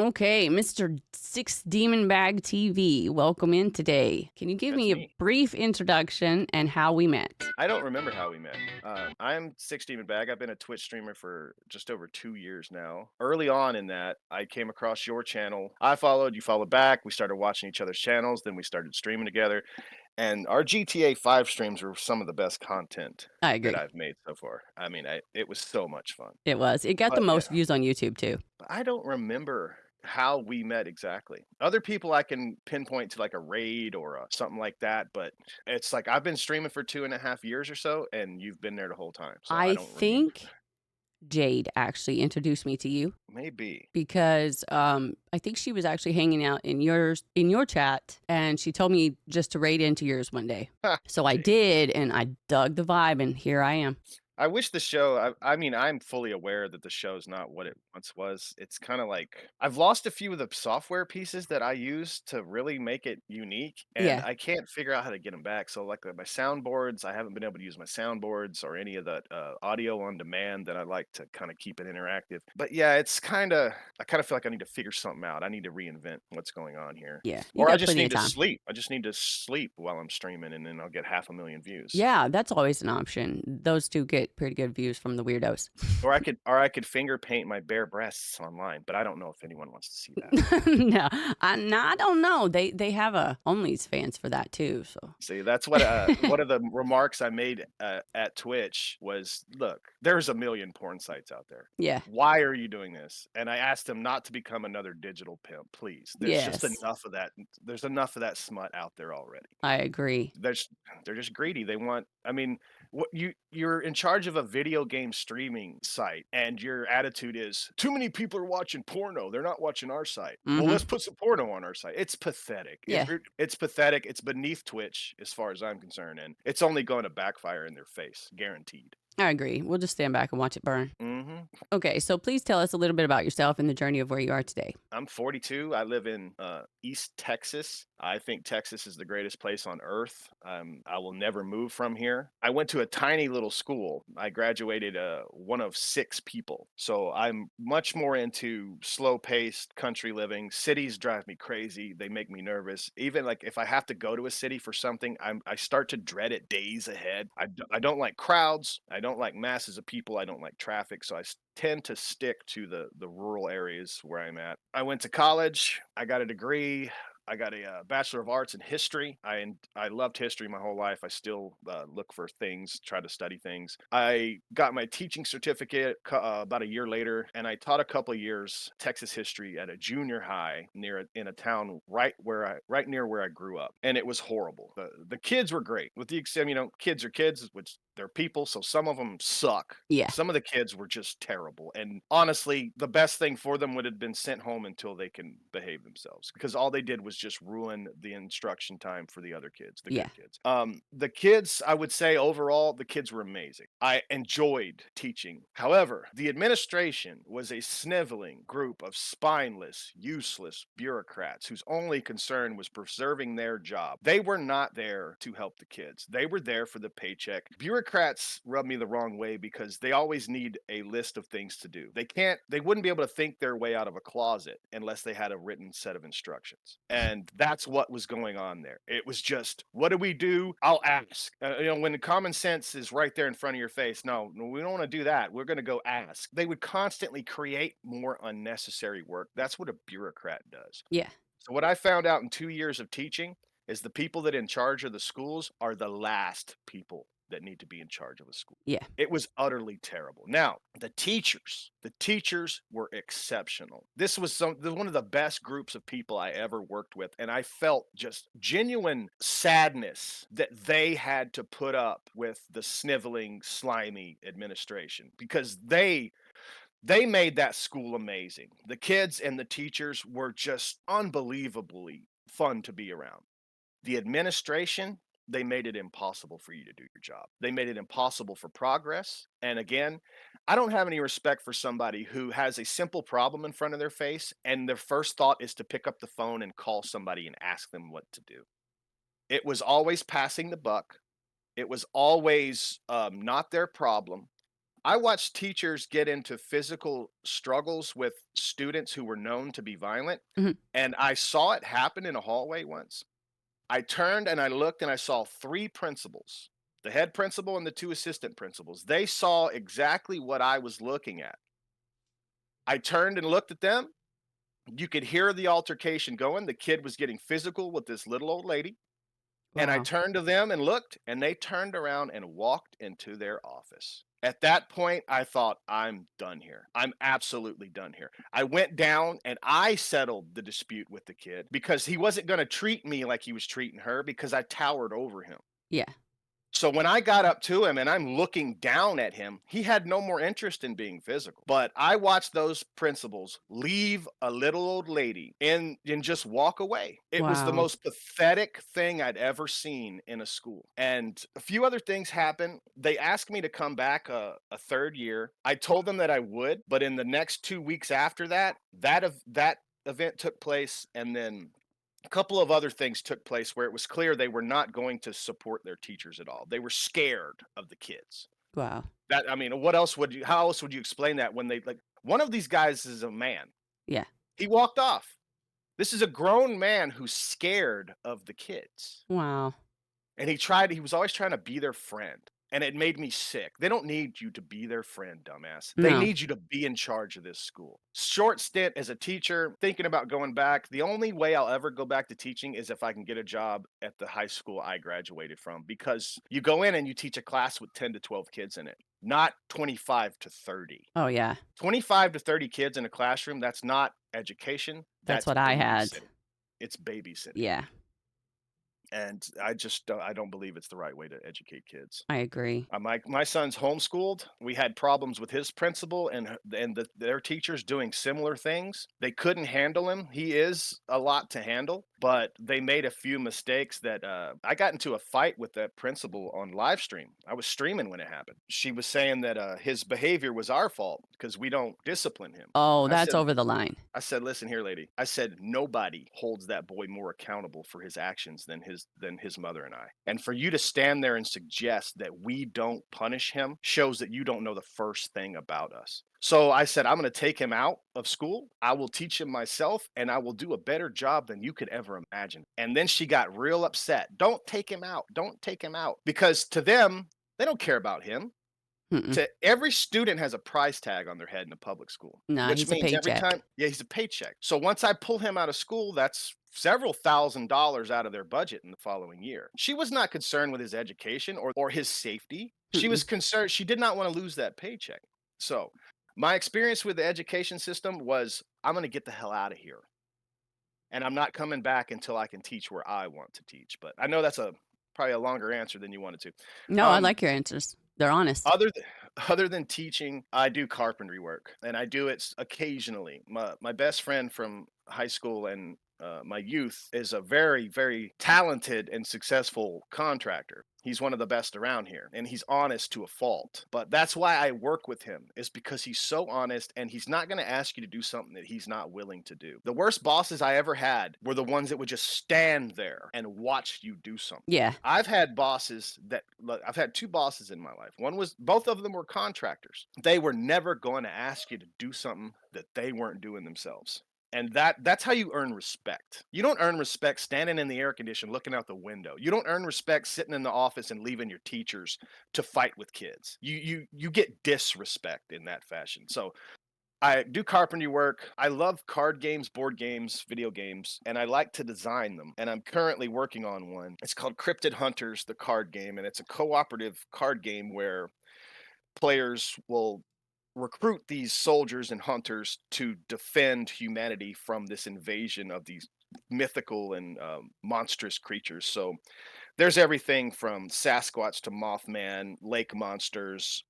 Okay, Mr. Sixdemonbagtv, welcome in today. Can you give That's me a me. brief introduction and how we met? I don't remember how we met. I'm Sixdemonbag. I've been a Twitch streamer for just over 2 years now. Early on in that, I came across your channel. I followed, you followed back. We started watching each other's channels. Then we started streaming together. And our GTA 5 streams were some of the best content I that agree. I've made so far. I mean, it was so much fun. It was. It got the But yeah, most views on YouTube too. I don't remember how we met exactly. Other people I can pinpoint to like a raid or something like that, but it's like I've been streaming for 2.5 years or so, and you've been there the whole time, so I I don't remember. think Jade actually introduced me to you Maybe. because I think she was actually hanging out in your chat and she told me just to raid into yours one day. Ha, So I Jade. did and I dug the vibe and here I am. I wish the show I mean, I'm fully aware that the show's not what it once was. It's kinda like I've lost a few of the software pieces that I used to really make it unique, and Yeah. I can't figure out how to get them back. So, like, my soundboards, I haven't been able to use my soundboards or any of the, audio on demand that I like to kinda keep it interactive. But, yeah, it's kinda I kinda feel like I need to figure something out. I need to reinvent what's going on here. Yeah. You Or I got just plenty need of to time. sleep. I just need to sleep while I'm streaming, and then I'll get 500,000 views. Yeah, that's always an option. Those 2 get pretty good views from the weirdos. Or I could finger paint my bare breasts online, but I don't know if anyone wants to see that. No, I don't know. They have a OnlyFans for that too, so See, that's what, one of the remarks I made, at Twitch was, "Look, there's a million porn sites out there. yeah. Why are you doing this?" And I asked him not to become another digital pimp, please. There's just Yes, enough of that there's enough of that smut out there already. I agree. There's they're just greedy. They want I mean, what you're in charge of a video game streaming site, and your attitude is, "Too many people are watching porno. They're not watching our site. Well, Mhm. let's put some porno on our site." It's pathetic. Yeah, It's pathetic. It's beneath Twitch as far as I'm concerned, and it's only going to backfire in their face, guaranteed. I agree. We'll just stand back and watch it burn. Mhm. Okay, so please tell us a little bit about yourself and the journey of where you are today. I'm 42. I live in East Texas. I think Texas is the greatest place on earth. I will never move from here. I went to a tiny little school. I graduated one of six people. So I'm much more into slow paced country living. Cities drive me crazy. They make me nervous. Even like if I have to go to a city for something, I start to dread it days ahead. I don't like crowds. I don't like masses of people. I don't like traffic. So tend to stick to the rural areas where I'm at. I went to college. I got a degree. I got a Bachelor of Arts in history. I loved history my whole life. I still look for things, try to study things. I got my teaching certificate about a year later, and I taught a couple of years Texas history at a junior high in a town right near where I grew up, and it was horrible. The kids were great, with the exception, kids are kids, which they're people, so some of them suck. Yeah, Some of the kids were just terrible, and honestly, the best thing for them would have been sent home until they can behave themselves, because all they did was just ruin the instruction time for the other kids, the yeah, good kids. The kids, I would say overall, the kids were amazing. I enjoyed teaching. However, the administration was a sniveling group of spineless, useless bureaucrats whose only concern was preserving their job. They were not there to help the kids. They were there for the paycheck. Bureaucrats rub me the wrong way because they always need a list of things to do. They wouldn't be able to think their way out of a closet unless they had a written set of instructions. And that's what was going on there. It was just, what do we do? I'll ask. When the common sense is right there in front of your face, no, we don't want to do that. We're going to go ask. They would constantly create more unnecessary work. That's what a bureaucrat does. yeah, So what I found out in 2 years of teaching is the people that are in charge of the schools are the last people that need to be in charge of a school. yeah, It was utterly terrible. Now, the teachers were exceptional. This was one of the best groups of people I ever worked with, and I felt just genuine sadness that they had to put up with the sniveling, slimy administration, because they made that school amazing. The kids and the teachers were just unbelievably fun to be around. The administration, they made it impossible for you to do your job. They made it impossible for progress. And again, I don't have any respect for somebody who has a simple problem in front of their face and their first thought is to pick up the phone and call somebody and ask them what to do. It was always passing the buck. It was always not their problem. I watched teachers get into physical struggles with students who were known to be violent, Mhm. and I saw it happen in a hallway once. I turned and I looked and I saw 3 principals, the head principal and the 2 assistant principals. They saw exactly what I was looking at. I turned and looked at them. You could hear the altercation going. The kid was getting physical with this little old lady. And I Wow. turned to them and looked, and they turned around and walked into their office. At that point, I thought, I'm done here. I'm absolutely done here. I went down and I settled the dispute with the kid because he wasn't going to treat me like he was treating her because I towered over him. Yeah. So when I got up to him and I'm looking down at him, he had no more interest in being physical. But I watched those principals leave a little old lady and just walk away. It was the Wow. most pathetic thing I'd ever seen in a school. And a few other things happened. They asked me to come back a third year. I told them that I would, but in the next 2 weeks after that, that event took place, and then a couple of other things took place where it was clear they were not going to support their teachers at all. They were scared of the kids. Wow. That I mean, what else would you how else would you explain that when they like one of these guys is a man. Yeah. He walked off. This is a grown man who's scared of the kids. Wow. And he was always trying to be their friend. And it made me sick. They don't need you to be their friend, dumbass. They No. need you to be in charge of this school. Short stint as a teacher, thinking about going back. The only way I'll ever go back to teaching is if I can get a job at the high school I graduated from, because you go in and you teach a class with 10 to 12 kids in it, not 25 to 30. Oh, yeah. 25 to 30 kids in a classroom, that's not education, That's that's what I had. babysitting. It's babysitting. Yeah. And I don't believe it's the right way to educate kids. I agree. My son's homeschooled. We had problems with his principal and their teachers doing similar things. They couldn't handle him. He is a lot to handle, but they made a few mistakes that I got into a fight with that principal on live stream. I was streaming when it happened. She was saying that his behavior was our fault because we don't discipline him. Oh, I that's said, over the line. listen here, lady. I said, nobody holds that boy more accountable for his actions than his mother and I. And for you to stand there and suggest that we don't punish him shows that you don't know the first thing about us. So I said, I'm going to take him out of school. I will teach him myself, and I will do a better job than you could ever imagine. And then she got real upset. Don't take him out. Don't take him out. Because to them, they don't care about him. Mm-mm. To every student has a price tag on their head in a public school, Nah, which he's a means every paycheck. time, yeah, he's a paycheck. So once I pull him out of school, that's several $1,000s out of their budget in the following year. She was not concerned with his education or his safety. She Mm-mm. was concerned. She did not want to lose that paycheck. So my experience with the education system was I'm going to get the hell out of here. And I'm not coming back until I can teach where I want to teach. But I know that's probably a longer answer than you wanted to. No, I Um, like your answers. They're honest. other th other than teaching, I do carpentry work, and I do it occasionally. My best friend from high school and my youth is a very, very talented and successful contractor. He's one of the best around here, and he's honest to a fault. But that's why I work with him, is because he's so honest, and he's not going to ask you to do something that he's not willing to do. The worst bosses I ever had were the ones that would just stand there and watch you do something. Yeah. I've had bosses that look, I've had 2 bosses in my life. Both of them were contractors. They were never going to ask you to do something that they weren't doing themselves. And that's how you earn respect. You don't earn respect standing in the air condition looking out the window. You don't earn respect sitting in the office and leaving your teachers to fight with kids. You get disrespect in that fashion. So I do carpentry work. I love card games, board games, video games, and I like to design them. And I'm currently working on one. It's called Cryptid Hunters, the card game, and it's a cooperative card game where players will recruit these soldiers and hunters to defend humanity from this invasion of these mythical and monstrous creatures. So there's everything from Sasquatch to Mothman, lake monsters,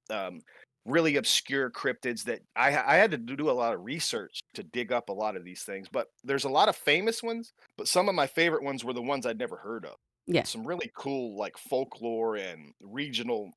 really obscure cryptids that I had to do a lot of research to dig up a lot of these things. But there's a lot of famous ones, but some of my favorite ones were the ones I'd never heard of. Yeah. Some really cool, like folklore and regional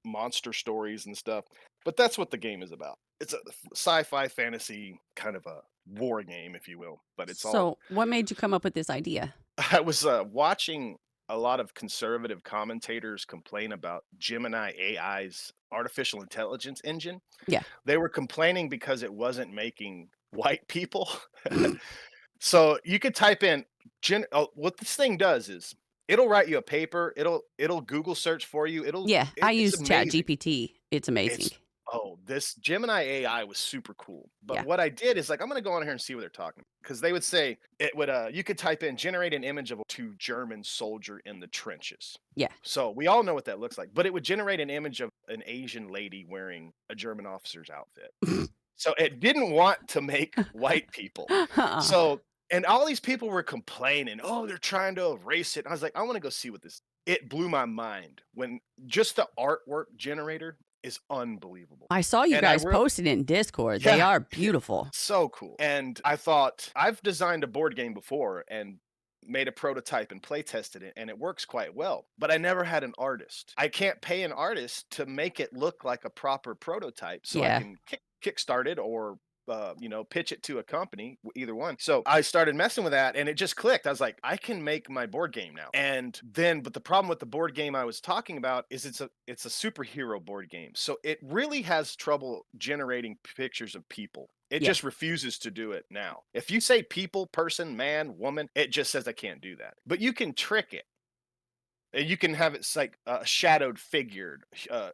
monster stories and stuff. But that's what the game is about. It's a sci-fi fantasy kind of a war game, if you will. But it's all So, what made you come up with this idea? I was watching. a lot of conservative commentators complain about Gemini AI's artificial intelligence engine. Yeah. They were complaining because it wasn't making white people. So you could type in what this thing does is it'll write you a paper, it'll Google search for you. Yeah, I It's use amazing. ChatGPT. It's amazing. It's this Gemini AI was super cool. But Yeah. what I did is like I'm gonna go on here and see what they're talking because they would say it would you could type in generate an image of a two German soldier in the trenches. Yeah. So we all know what that looks like, but it would generate an image of an Asian lady wearing a German officer's outfit. So it didn't want to make white people. Uh-uh. So and all these people were complaining, "Oh, they're trying to erase it." And I was like, "I wanna go see what this." It blew my mind when just the artwork generator is unbelievable. I saw you And I guys wrote posted it in Discord. They yeah, are yeah, beautiful. so cool. And I thought, I've designed a board game before and made a prototype and play tested it, and it works quite well, but I never had an artist. I can't pay an artist to make it look like a proper prototype so I Yeah. can kickstart it or pitch it to a company, either one. So I started messing with that and it just clicked. I was like, I can make my board game now. And then, but the problem with the board game I was talking about is it's a superhero board game. So it really has trouble generating pictures of people. It Yeah. just refuses to do it now. If you say people, person, man, woman, it just says I can't do that. But you can trick it. You can have it like a shadowed figured,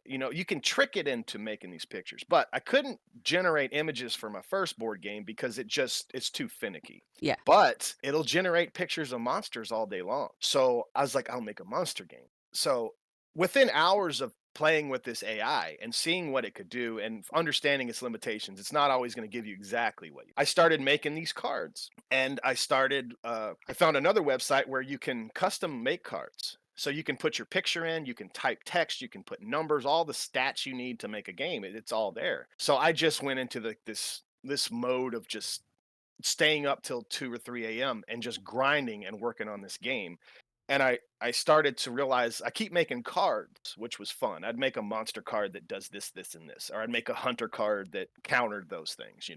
you can trick it into making these pictures. But I couldn't generate images for my first board game because it's too finicky. Yeah. But it'll generate pictures of monsters all day long. So I was like, I'll make a monster game. So within hours of playing with this AI and seeing what it could do and understanding its limitations, it's not always going to give you exactly what I started making these cards and I found another website where you can custom make cards. So you can put your picture in, you can type text, you can put numbers, all the stats you need to make a game. It's all there. So I just went into this mode of just staying up till 2 or 3 a.m. and just grinding and working on this game. And I started to realize I keep making cards, which was fun. I'd make a monster card that does this, this, and this, or I'd make a hunter card that countered those things.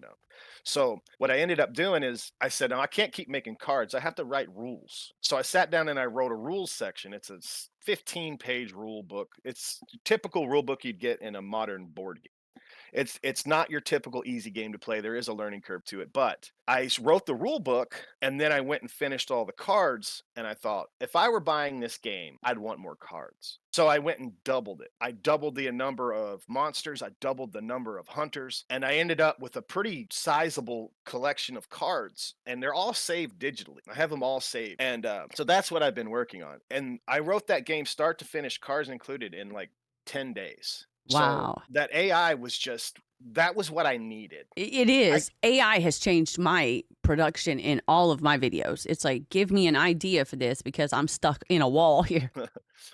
So what I ended up doing is I said, no, I can't keep making cards. I have to write rules. So I sat down and I wrote a rules section. It's a 15-page rule book. It's typical rule book you'd get in a modern board game. It's not your typical easy game to play. There is a learning curve to it, but I wrote the rule book and then I went and finished all the cards and I thought, if I were buying this game, I'd want more cards. So I went and doubled it. I doubled the number of monsters, I doubled the number of hunters, and I ended up with a pretty sizable collection of cards and they're all saved digitally. I have them all saved. And so that's what I've been working on. And I wrote that game start to finish, cards included, in like 10 days. So Wow. that AI was that was what I needed. It I is. AI has changed my production in all of my videos. It's like, give me an idea for this because I'm stuck in a wall here.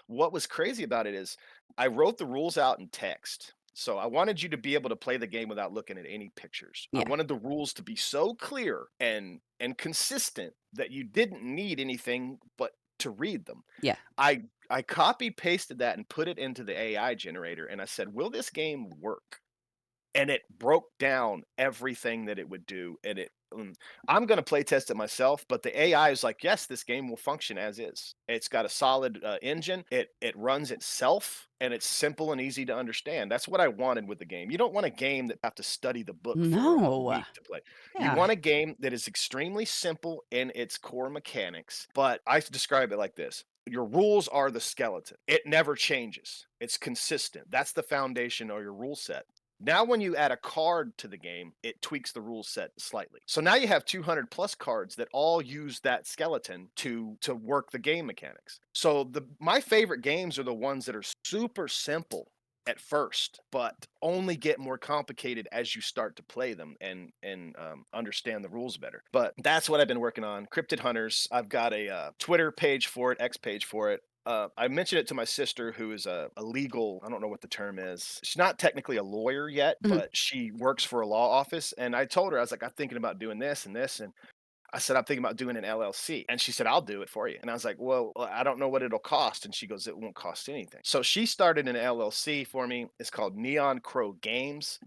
what was crazy about it is I wrote the rules out in text. So I wanted you to be able to play the game without looking at any pictures. I Yeah. wanted the rules to be so clear and consistent that you didn't need anything but to read them. Yeah. I copy pasted that and put it into the AI generator and I said, "Will this game work?" And it broke down everything that it would do, and I'm gonna play test it myself, but the AI is like, "Yes, this game will function as is." It's got a solid, engine, it runs itself, and it's simple and easy to understand. That's what I wanted with the game. You don't want a game that have to study the book for a No. week to play. You Yeah. want a game that is extremely simple in its core mechanics, but I describe it like this: your rules are the skeleton. It never changes. It's consistent. That's the foundation or your rule set. Now, when you add a card to the game, it tweaks the rule set slightly. So now you have 200 plus cards that all use that skeleton to work the game mechanics. So my favorite games are the ones that are super simple at first, but only get more complicated as you start to play them and understand the rules better. But that's what I've been working on. Cryptid Hunters. I've got a Twitter page for it, X page for it. I mentioned it to my sister, who is a legal, I don't know what the term is. She's not technically a lawyer yet, Mhm. but she works for a law office. And I told her, I was like, I'm thinking about doing this and this. And I said, I'm thinking about doing an LLC. And she said, I'll do it for you. And I was like, well, I don't know what it'll cost. And she goes, it won't cost anything. So she started an LLC for me. It's called Neon Crow Games.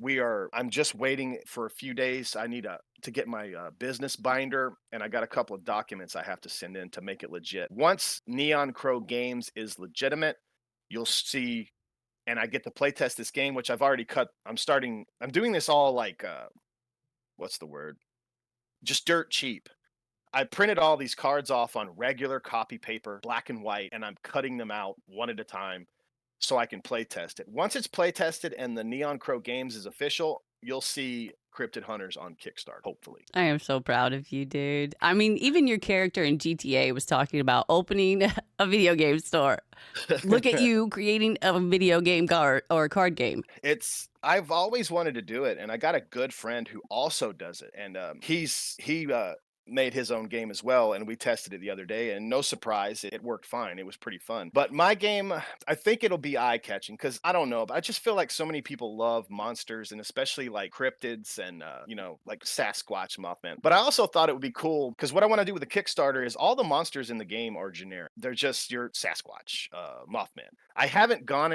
I'm just waiting for a few days. I need to get my business binder, and I got a couple of documents I have to send in to make it legit. Once Neon Crow Games is legitimate, you'll see, and I get to play test this game, which I've already cut. I'm doing this all like, what's the word? Just dirt cheap. I printed all these cards off on regular copy paper, black and white, and I'm cutting them out one at a time so I can play test it. Once it's play tested and the Neon Crow Games is official, you'll see Cryptid Hunters on Kickstarter, hopefully. I am so proud of you, dude. I mean, even your character in GTA was talking about opening a video game store. Look at you creating a video game card or a card game. I've always wanted to do it, and I got a good friend who also does it, and he made his own game as well, and we tested it the other day, and no surprise, it worked fine. It was pretty fun. But my game, I think it'll be eye-catching because I don't know, but I just feel like so many people love monsters, and especially like cryptids and like Sasquatch, Mothman. But I also thought it would be cool because what I want to do with the Kickstarter is all the monsters in the game are generic. They're just your Sasquatch, Mothman. I haven't gone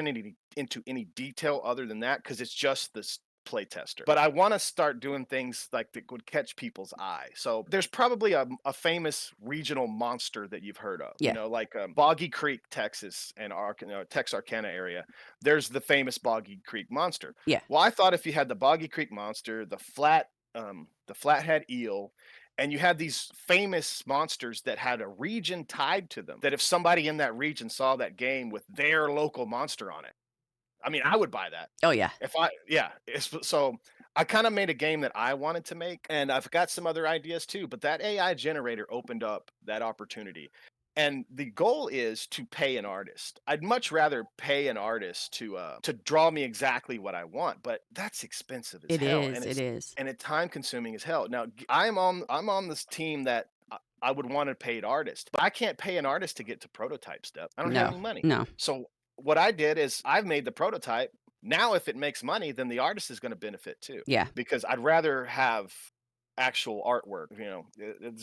into any detail other than that because it's just this playtester. But I want to start doing things like that would catch people's eye. So there's probably a famous regional monster that you've heard of. Yeah. Like Boggy Creek, Texas, and Texarkana area. There's the famous Boggy Creek monster. Yeah. Well, I thought if you had the Boggy Creek monster, the flathead eel, and you had these famous monsters that had a region tied to them, that if somebody in that region saw that game with their local monster on it, I mean, I would buy that. Oh, yeah. So I kind of made a game that I wanted to make, and I've got some other ideas too, but that AI generator opened up that opportunity. And the goal is to pay an artist. I'd much rather pay an artist to draw me exactly what I want, but that's expensive as It hell. is. It is. And it's time consuming as hell. Now, I'm on this team that I would want a paid artist, but I can't pay an artist to get to prototype step. I don't have No. any money. No. So what I did is I've made the prototype. Now, if it makes money, then the artist is going to benefit too. Yeah. Because I'd rather have actual artwork.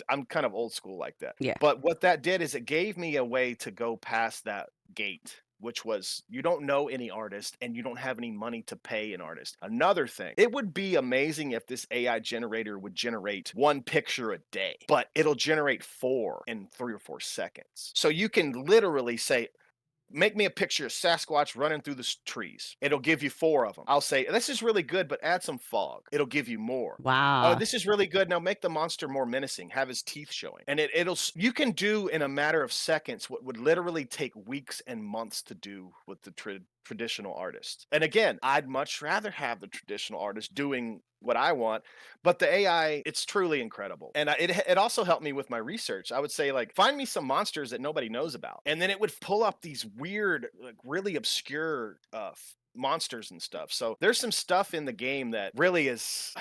I'm kind of old school like that. Yeah. But what that did is it gave me a way to go past that gate, which was you don't know any artist and you don't have any money to pay an artist. Another thing, it would be amazing if this AI generator would generate one picture a day, but it'll generate 4 in 3 or 4 seconds. So you can literally say, make me a picture of Sasquatch running through the trees. It'll give you 4 of them. I'll say, this is really good, but add some fog. It'll give you more. Oh, Wow. this is really good. Now make the monster more menacing. Have his teeth showing. And you can do in a matter of seconds what would literally take weeks and months to do with the traditional artist. And again, I'd much rather have the traditional artist doing what I want, but the AI, it's truly incredible. And it also helped me with my research. I would say, like, find me some monsters that nobody knows about. And then it would pull up these weird, like, really obscure monsters and stuff. So there's some stuff in the game that really is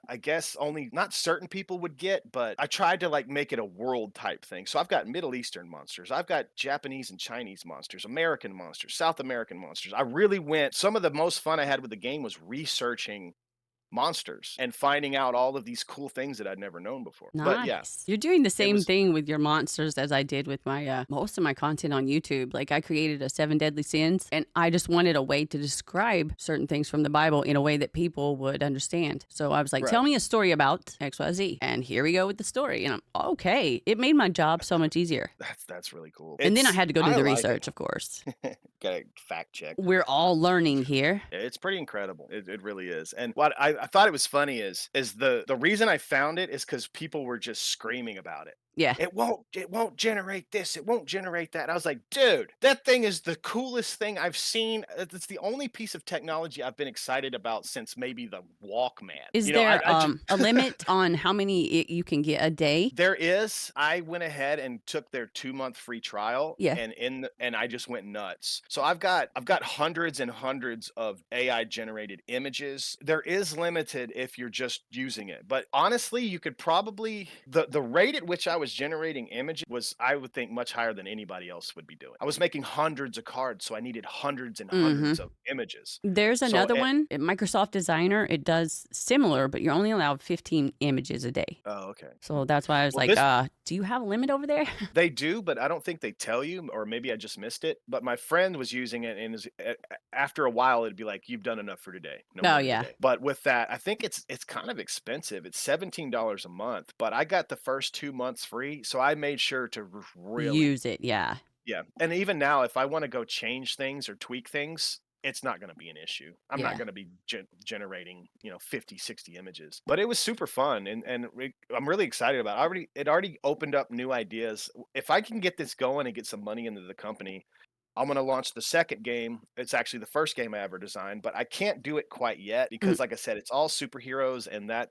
I guess only not certain people would get, but I tried to like make it a world type thing. So I've got Middle Eastern monsters, I've got Japanese and Chinese monsters, American monsters, South American monsters. I really went, some of the most fun I had with the game was researching monsters and finding out all of these cool things that I'd never known before. Nice. But yeah, You're doing the same was- thing with your monsters as I did with my most of my content on YouTube. Like I created a 7 deadly sins and I just wanted a way to describe certain things from the Bible in a way that people would understand. So I was like, Right. tell me a story about XYZ. And here we go with the story. And I'm okay. It made my job so much easier. That's really cool. And then I had to go do the like research, of course. Gotta fact check. We're all learning here. It's pretty incredible. It really is. And what I thought it was funny is the reason I found it is because people were just screaming about it. Yeah. It won't generate this. It won't generate that. I was like, dude, that thing is the coolest thing I've seen. It's the only piece of technology I've been excited about since maybe the Walkman. Is You know, there I ju- a limit on how many you can get a day? There is. I went ahead and took their 2-month free trial. Yeah. And I just went nuts. So I've got hundreds and hundreds of AI generated images. There is limited if you're just using it. But honestly, you could probably the rate at which I was generating images was, I would think, much higher than anybody else would be doing. I was making hundreds of cards, so I needed hundreds and hundreds Mhm. of images. There's So, another one, Microsoft Designer, it does similar, but you're only allowed 15 images a day. oh, okay. So that's why I was Well, like, this do you have a limit over there?" they do, but I don't think they tell you, or maybe I just missed it. But my friend was using it, and after a while, it'd be like, "You've done enough for today. No Oh, more yeah. today." But with that, I think it's kind of expensive. It's $17 a month, but I got the first 2 months free, so I made sure to really, Use it, yeah. yeah. And even now, if I want to go change things or tweak things, it's not going to be an issue. I'm not Yeah. going to be generating, 50, 60 images. But it was super fun, and I'm really excited about it. It already opened up new ideas. If I can get this going and get some money into the company, I'm going to launch the second game. It's actually the first game I ever designed, but I can't do it quite yet Mm, because, like I said, it's all superheroes, and that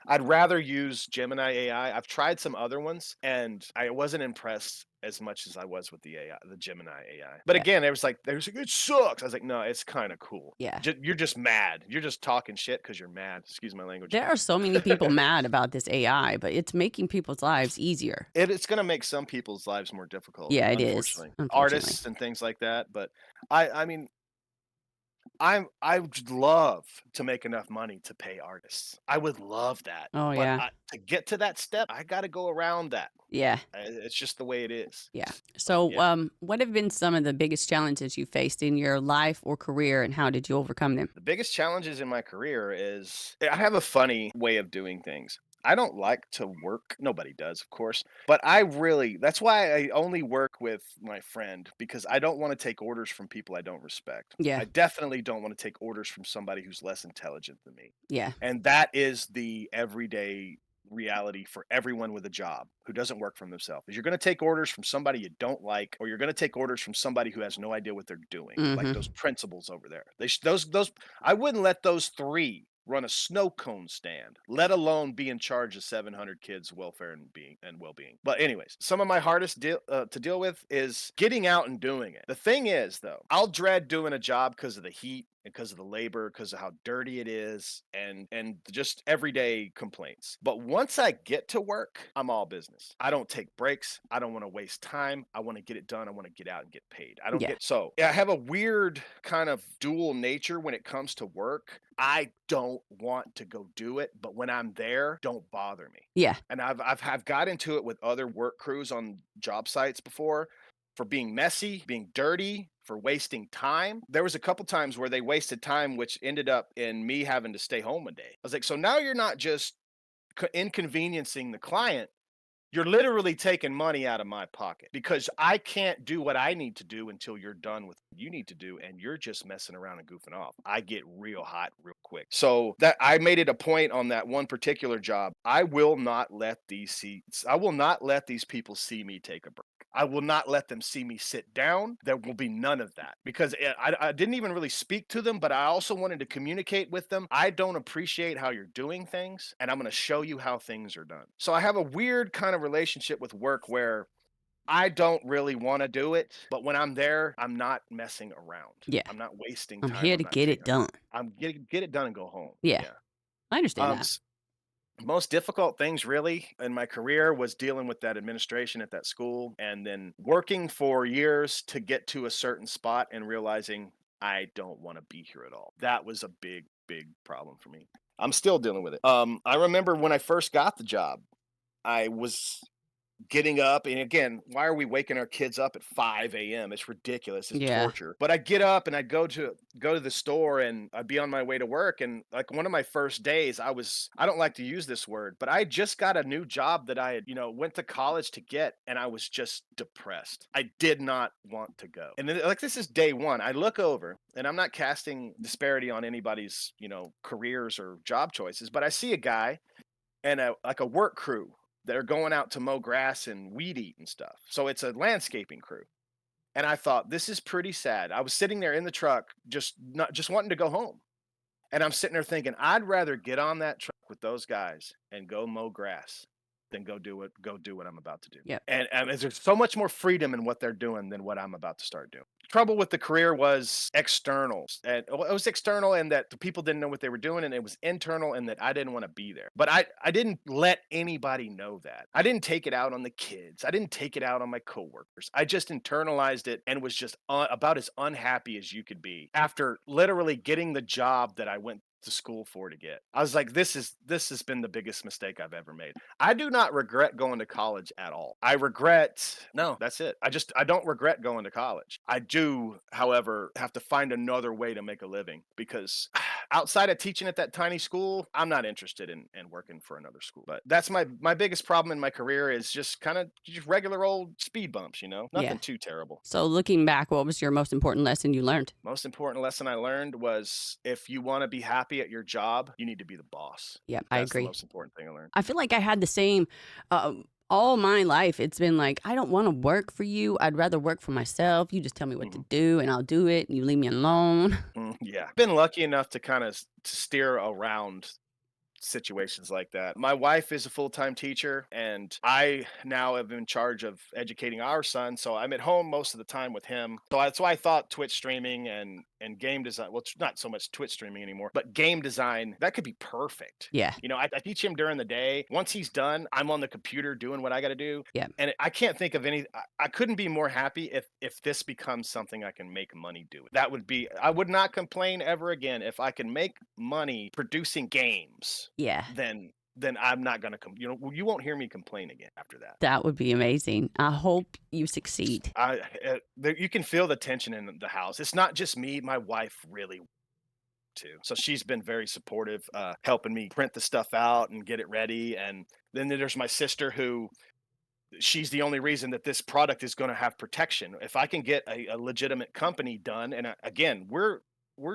I'd rather use Gemini AI. I've tried some other ones, and I wasn't impressed as much as I was with the AI, the Gemini AI. But yeah, again, they was like, it sucks. I was like, no, it's kind of cool. yeah. You're just mad. You're just talking shit because you're mad. Excuse my language. There are so many people mad about this AI, but it's making people's lives easier. It's going to make some people's lives more difficult, Yeah, it is, unfortunately, unfortunately. artists and things like that. But I mean, I would love to make enough money to pay artists. I would love that. Oh, But yeah. to get to that step, I got to go around that. Yeah, It's just the way it is. yeah. But So, yeah, what have been some of the biggest challenges you faced in your life or career, and how did you overcome them? the biggest challenges in my career is I have a funny way of doing things. I don't like to work. Nobody does, of course. But that's why I only work with my friend, because I don't want to take orders from people I don't respect. Yeah, I definitely don't want to take orders from somebody who's less intelligent than me. yeah, And that is the everyday reality for everyone with a job who doesn't work from themselves. Is you're going to take orders from somebody you don't like, or you're going to take orders from somebody who has no idea what they're doing, like those mhm, principals over there. Those I wouldn't let those three run a snow cone stand, let alone be in charge of 700 kids' welfare and well-being. But anyways, some of my hardest to deal with is getting out and doing it. The thing is, though, I'll dread doing a job because of the heat, because of the labor, because of how dirty it is, and just everyday complaints. But once I get to work, I'm all business. I don't take breaks. I don't want to waste time. I want to get it done. I want to get out and get paid. I don't yeah, get so yeah, I have a weird kind of dual nature when it comes to work. I don't want to go do it, but when I'm there, don't bother me. yeah, And I've got into it with other work crews on job sites before, for being messy, being dirty, for wasting time. There was a couple times where they wasted time, which ended up in me having to stay home a day. I was like, so now you're not just inconveniencing the client, you're literally taking money out of my pocket because I can't do what I need to do until you're done with what you need to do, and you're just messing around and goofing off. I get real hot real quick. So that I made it a point on that one particular job. I will not let these people see me take a break. I will not let them see me sit down. There will be none of that because I didn't even really speak to them, but I also wanted to communicate with them. I don't appreciate how you're doing things, and I'm going to show you how things are done. So I have a weird kind of relationship with work where I don't really want to do it, but when I'm there, I'm not messing around. yeah. I'm not wasting I'm time. here to get it done. I'm get it done and go home. Yeah, Yeah. I understand Um, that. Most difficult things really in my career was dealing with that administration at that school, and then working for years to get to a certain spot and realizing I don't want to be here at all. That was a big problem for me. I'm still dealing with it. I remember when I first got the job, I was getting up, and again, why are we waking our kids up at 5 a.m.? It's ridiculous. It's Yeah, torture. But I'd get up and I'd go to the store, and I'd be on my way to work. And like one of my first days, I don't like to use this word, but I just got a new job that I had, went to college to get, and I was just depressed. I did not want to go. And then, like, this is day one. I look over, and I'm not casting disparity on anybody's, careers or job choices, but I see a guy and like a work crew that are going out to mow grass and weed eat and stuff. So it's a landscaping crew. And I thought, this is pretty sad. I was sitting there in the truck, just wanting to go home. And I'm sitting there thinking, I'd rather get on that truck with those guys and go mow grass then go do what I'm about to do. Yep. And there's so much more freedom in what they're doing than what I'm about to start doing. Trouble with the career was externals, and it was external in that the people didn't know what they were doing, and it was internal in that I didn't want to be there. But I didn't let anybody know that. I didn't take it out on the kids. I didn't take it out on my coworkers. I just internalized it and was just about as unhappy as you could be after literally getting the job that I went to school for to get. I was like, this has been the biggest mistake I've ever made. I do not regret going to college at all. No, that's it. I don't regret going to college. I do, however, have to find another way to make a living because outside of teaching at that tiny school, I'm not interested in working for another school. But that's my biggest problem in my career is just kind of just regular old speed bumps, Yeah. nothing too terrible. So looking back, what was your most important lesson you learned? Most important lesson I learned was if you want to be happy at your job, you need to be the boss. Yep, I That's the agree. most important thing I learned. I feel like I had the same all my life. It's been like, I don't want to work for you. I'd rather work for myself. You just tell me what to Mhm. do and I'll do it and you leave me alone. Yeah. Been lucky enough to kind of steer around situations like that. My wife is a full-time teacher and I now am in charge of educating our son, so I'm at home most of the time with him. So that's why I thought Twitch streaming and game design, well, it's not so much Twitch streaming anymore, but game design, that could be perfect. Yeah. I teach him during the day. Once he's done, I'm on the computer doing what I got to do. Yeah. And I can't think of any. I couldn't be more happy if this becomes something I can make money doing. That would be. I would not complain ever again if I can make money producing games. Yeah. Then I'm not gonna come. You won't hear me complain again after that. That would be amazing. I hope you succeed. You can feel the tension in the house. It's not just me. My wife really too. So she's been very supportive, helping me print the stuff out and get it ready. And then there's my sister who she's the only reason that this product is going to have protection. If I can get a legitimate company done, and again, we're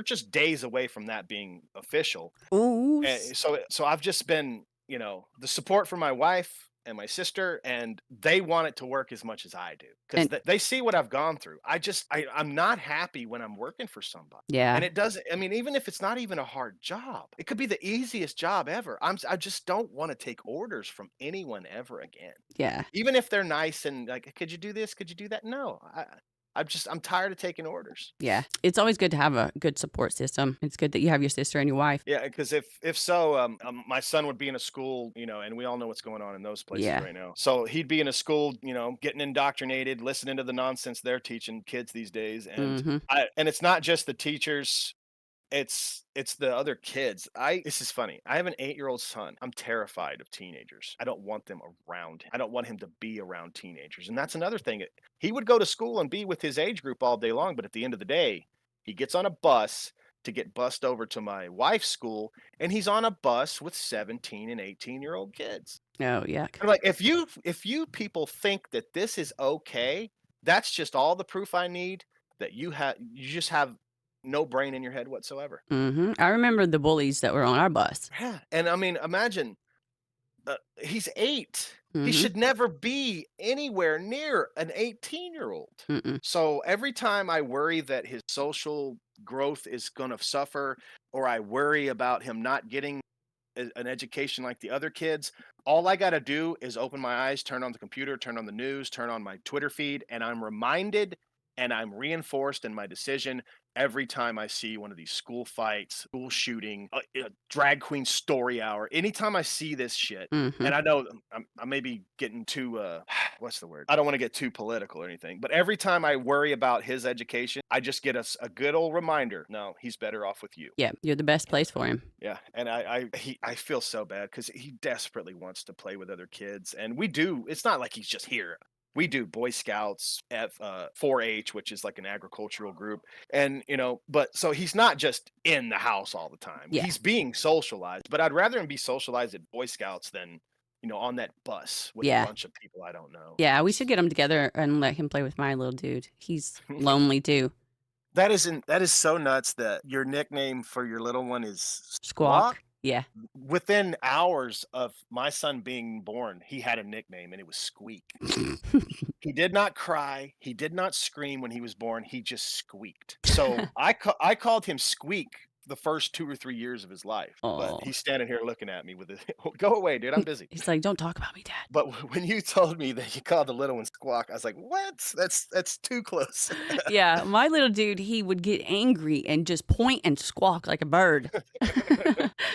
just days away from that being official. Ooh. So I've just been, the support from my wife and my sister, and they want it to work as much as I do because And they see what I've gone through. I'm not happy when I'm working for somebody. yeah. And it doesn't, I mean, even if it's not even a hard job, it could be the easiest job ever. I just don't want to take orders from anyone ever again. Yeah. Even if they're nice and like, could you do this? Could you do that? No, I'm tired of taking orders. Yeah. It's always good to have a good support system. It's good that you have your sister and your wife. Yeah, because if so, my son would be in a school, and we all know what's going on in those places Yeah. right now. So he'd be in a school, getting indoctrinated, listening to the nonsense they're teaching kids these days, and Mm-hmm. and it's not just the teachers. It's the other kids. This is funny. I have an 8-year-old son. I'm terrified of teenagers. I don't want them around him. I don't want him to be around teenagers. And that's another thing. He would go to school and be with his age group all day long, but at the end of the day, he gets on a bus to get bussed over to my wife's school, and he's on a bus with 17 and 18-year-old kids. Oh, yuck. I'm like, if you people think that this is okay, that's just all the proof I need that you just have no brain in your head whatsoever. Mm-hmm. I remember the bullies that were on our bus. Yeah, and I mean, imagine he's 8. He Mm-hmm. should never be anywhere near an 18-year-old. Mm-mm. So every time I worry that his social growth is going to suffer, or I worry about him not getting an education like the other kids, all I got to do is open my eyes, turn on the computer, turn on the news, turn on my Twitter feed, and I'm reminded and I'm reinforced in my decision every time I see one of these school fights, school shooting, a drag queen story hour. Anytime I see this shit, Mm-hmm. and I know I may be getting too, what's the word? I don't want to get too political or anything, but every time I worry about his education, I just get a good old reminder. No, he's better off with you. Yeah, you're the best place for him. Yeah, and I feel so bad because he desperately wants to play with other kids, and we do. It's not like he's just here. We do Boy Scouts, 4-H, which is like an agricultural group, and but so he's not just in the house all the time. Yeah. He's being socialized, but I'd rather him be socialized at Boy Scouts than on that bus with Yeah. a bunch of people I don't know. Yeah, we should get him together and let him play with my little dude. He's lonely too. That is so nuts that your nickname for your little one is Squawk. Yeah. Within hours of my son being born, he had a nickname and it was Squeak. He did not cry. He did not scream when he was born. He just squeaked. So I called him Squeak the first 2 or 3 years of his life. But Oh, he's standing here looking at me with his "Go away, dude, I'm busy." he's like, "Don't talk about me, Dad." But when you told me that you called the little one Squawk, I was like, "What? That's too close." Yeah, my little dude, he would get angry and just point and squawk like a bird.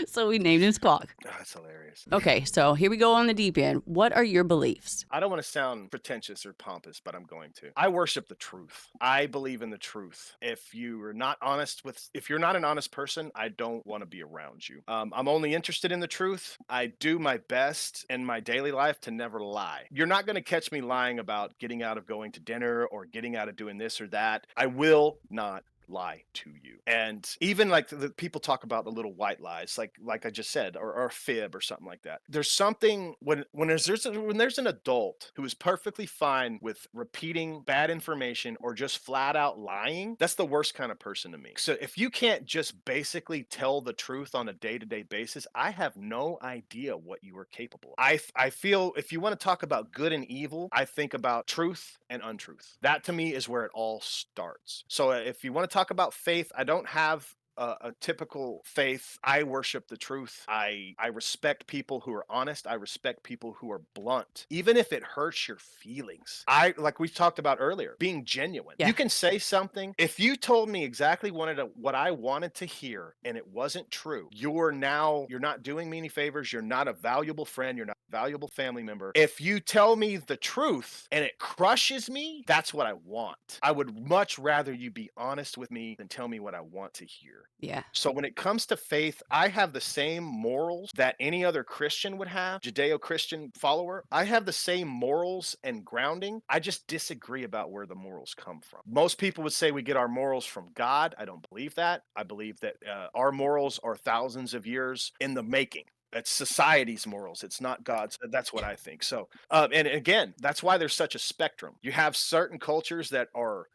So we named him Squawk. Oh, that's hilarious. Okay, so here we go on the deep end. What are your beliefs? I don't want to sound pretentious or pompous, but I'm going to. I worship the truth. I believe in the truth. If you're not an honest person, I don't want to be around you. I'm only interested in the truth. I do my best in my daily life to never lie. You're not going to catch me lying about getting out of going to dinner or getting out of doing this or that. I will not lie to you. And even like the people talk about the little white lies, like I just said, or a fib or something like that. There's something when there's an adult who is perfectly fine with repeating bad information or just flat out lying, that's the worst kind of person to me. So if you can't just basically tell the truth on a day-to-day basis, I have no idea what you are capable of. I feel if you want to talk about good and evil, I think about truth and untruth. That to me is where it all starts. So if you want to talk about faith, I don't have a typical faith. I worship the truth. I respect people who are honest. I respect people who are blunt, even if it hurts your feelings. I like we've talked about earlier, being genuine. Yeah. You can say something. If you told me exactly what I wanted to hear and it wasn't true, you're not doing me any favors. You're not a valuable friend. You're not a valuable family member. If you tell me the truth and it crushes me, that's what I want. I would much rather you be honest with me than tell me what I want to hear. Yeah. So when it comes to faith, I have the same morals that any other Christian would have, Judeo-Christian follower. I have the same morals and grounding. I just disagree about where the morals come from. Most people would say we get our morals from God. I don't believe that. I believe that our morals are thousands of years in the making. It's society's morals. It's not God's. That's what I think. So, and again, that's why there's such a spectrum. You have certain cultures that are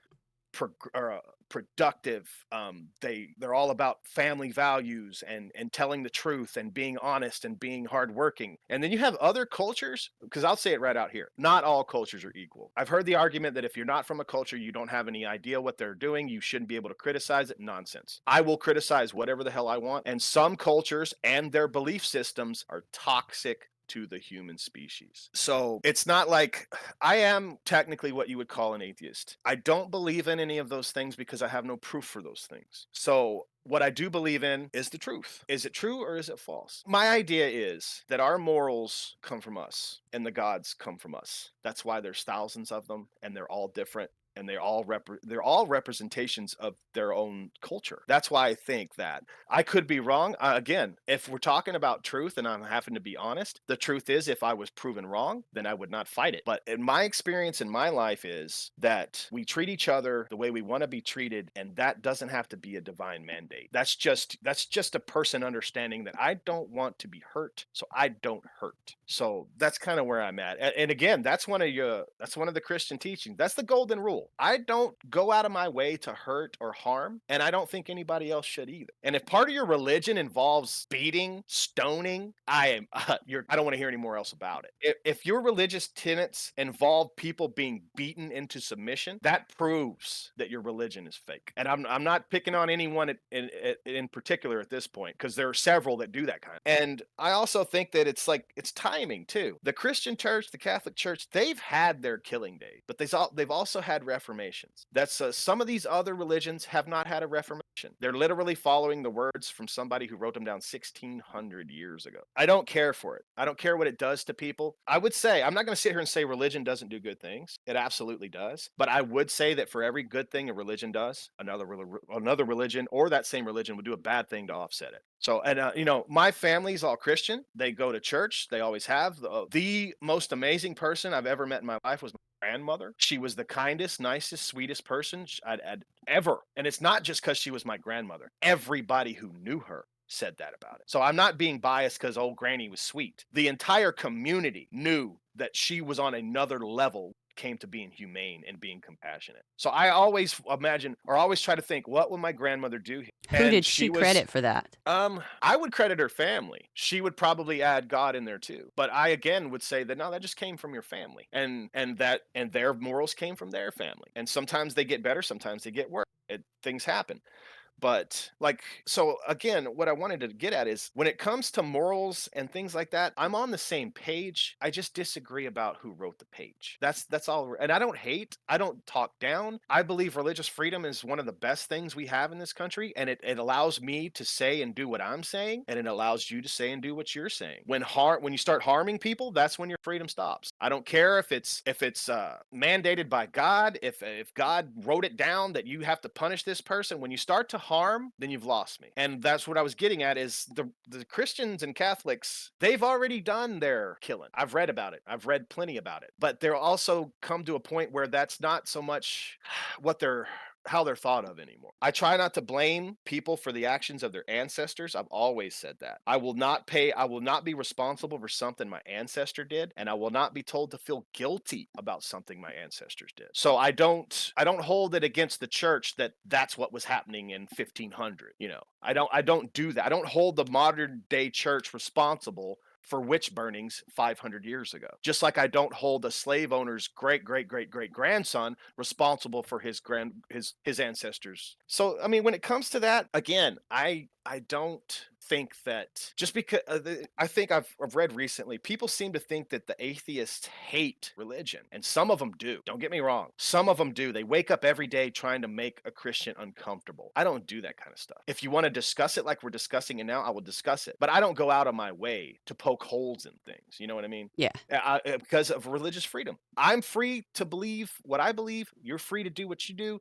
productive. They're all about family values and telling the truth and being honest and being hardworking. And then you have other cultures, because I'll say it right out here: not all cultures are equal. I've heard the argument that if you're not from a culture, you don't have any idea what they're doing. You shouldn't be able to criticize it. Nonsense. I will criticize whatever the hell I want. And some cultures and their belief systems are toxic to the human species. So it's not like I am technically what you would call an atheist. I don't believe in any of those things because I have no proof for those things. So what I do believe in is the truth. Is it true or is it false? My idea is that our morals come from us and the gods come from us. That's why there's thousands of them and they're all different and they're all representations of their own culture. That's why I think that. I could be wrong. Again, if we're talking about truth and I'm having to be honest, the truth is if I was proven wrong, then I would not fight it. But in my experience in my life is that we treat each other the way we want to be treated, and that doesn't have to be a divine mandate. That's just a person understanding that I don't want to be hurt, so I don't hurt. So that's kind of where I'm at. And again, that's one of the Christian teachings. That's the golden rule. I don't go out of my way to hurt or harm, and I don't think anybody else should either. And if part of your religion involves beating, stoning, I don't want to hear any more else about it. If your religious tenets involve people being beaten into submission, that proves that your religion is fake. And I'm not picking on anyone in particular at this point, because there are several that do that kind of. And I also think that it's timing too. The Christian church, the Catholic church, they've had their killing days, but they've also had reformations. That's some of these other religions have not had a reformation. They're literally following the words from somebody who wrote them down 1600 years ago. I don't care for it. I don't care what it does to people. I would say, I'm not going to sit here and say religion doesn't do good things. It absolutely does. But I would say that for every good thing a religion does, another religion or that same religion would do a bad thing to offset it. So, and my family's all Christian. They go to church. They always have. The most amazing person I've ever met in my life was my grandmother. She was the kindest, nicest, sweetest person I'd ever. And it's not just because she was my grandmother. Everybody who knew her said that about it. So I'm not being biased because old granny was sweet. The entire community knew that she was on another level came to being humane and being compassionate. So I always imagine or always try to think, what would my grandmother do? Who And did she she was credit for that? I would credit her family. She would probably add God in there too. But I again would say that no, that just came from your family. And their morals came from their family. And sometimes they get better, sometimes they get worse. Things happen. But like, so again, what I wanted to get at is when it comes to morals and things like that, I'm on the same page. I just disagree about who wrote the page. That's all. And I don't hate, I don't talk down. I believe religious freedom is one of the best things we have in this country. And it allows me to say and do what I'm saying, and it allows you to say and do what you're saying. When you start harming people, that's when your freedom stops. I don't care if it's mandated by God, if God wrote it down that you have to punish this person. When you start to harm, then you've lost me. And that's what I was getting at is the Christians and Catholics, they've already done their killing. I've read about it. I've read plenty about it. But they'll also come to a point where that's not so much what they're how they're thought of anymore. I try not to blame people for the actions of their ancestors. I've always said that. I will not be responsible for something my ancestor did, and I will not be told to feel guilty about something my ancestors did. So I don't hold it against the church that that's what was happening in 1500, you know. I don't do that. I don't hold the modern day church responsible for witch burnings 500 years ago. Just like I don't hold a slave owner's great great great great grandson responsible for his ancestors. So I mean, when it comes to that, again, I don't think that just because I think I've read recently, people seem to think that the atheists hate religion, and some of them do. Don't get me wrong, some of them do. They wake up every day trying to make a Christian uncomfortable. I don't do that kind of stuff. If you want to discuss it like we're discussing it now, I will discuss it, but I don't go out of my way to poke holes in things. You know what I mean? Yeah. Because of religious freedom, I'm free to believe what I believe. You're free to do what you do.